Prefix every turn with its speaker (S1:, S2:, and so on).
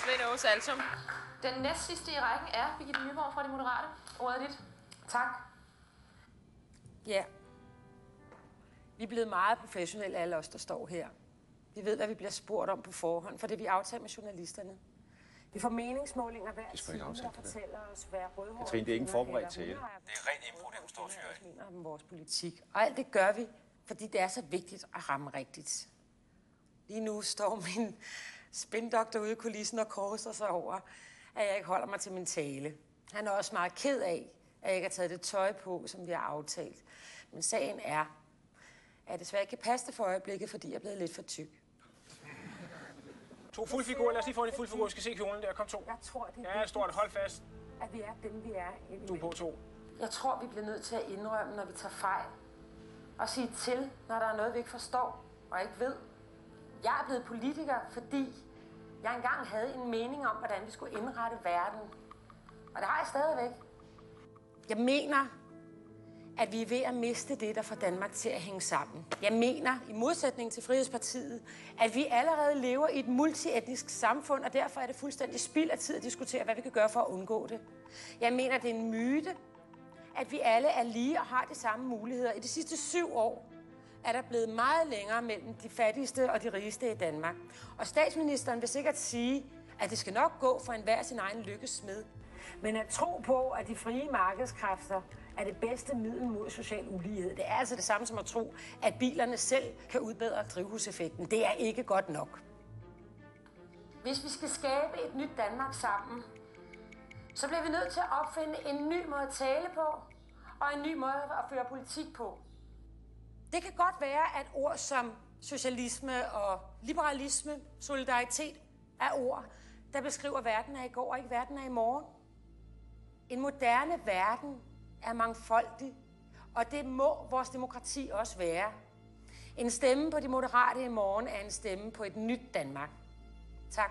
S1: Svend Aage Saltum.
S2: Den næstsidste i rækken er Birgitte Nyborg fra De Moderate. Ordet er dit. Tak.
S3: Ja. Vi er blevet meget professionelle, alle os, der står her. Vi ved, hvad vi bliver spurgt om på forhånd, for det vi aftalt med journalisterne. Vi får meningsmålinger hver time, der fortæller os, hvad rødhåret...
S4: Katrine, det er ikke en forberedt tale.
S5: Det er rent impro, det forstår jeg.
S3: ...mener om vores politik. Og alt det gør vi, fordi det er så vigtigt at ramme rigtigt. Lige nu står min spindoktor ude i kulissen og korser sig over, at jeg ikke holder mig til min tale. Han er også meget ked af, at jeg ikke har taget det tøj på, som vi har aftalt. Men sagen er, at jeg desværre ikke kan passe det for øjeblikket, fordi jeg er blevet lidt for tyk.
S6: To fuldfigurer. Lad os lige få en fuldfigur. Vi skal se kjolen der. Kom to.
S3: Jeg tror, det er
S6: ja, stort. Hold fast.
S3: At vi er dem, vi er.
S6: Du på to.
S3: Jeg tror, vi bliver nødt til at indrømme, når vi tager fejl. Og sige til, når der er noget, vi ikke forstår og ikke ved. Jeg er blevet politiker, fordi jeg engang havde en mening om, hvordan vi skulle indrette verden. Og det har jeg stadigvæk. Jeg mener, at vi er ved at miste det, der får Danmark til at hænge sammen. Jeg mener, i modsætning til Frihedspartiet, at vi allerede lever i et multietnisk samfund, og derfor er det fuldstændig spild af tid at diskutere, hvad vi kan gøre for at undgå det. Jeg mener, det er en myte, at vi alle er lige og har de samme muligheder. I de sidste 7 år er der blevet meget længere mellem de fattigste og de rigeste i Danmark. Og statsministeren vil sikkert sige, at det skal nok gå for enhver sin egen lykkesmed. Men at tro på, at de frie markedskræfter er det bedste middel mod social ulighed, det er altså det samme som at tro, at bilerne selv kan udbedre drivhuseffekten. Det er ikke godt nok. Hvis vi skal skabe et nyt Danmark sammen, så bliver vi nødt til at opfinde en ny måde at tale på, og en ny måde at føre politik på. Det kan godt være, at ord som socialisme og liberalisme, solidaritet er ord, der beskriver verden af i går og ikke verden af i morgen. En moderne verden er mangfoldig, og det må vores demokrati også være. En stemme på De Moderate i morgen er en stemme på et nyt Danmark. Tak.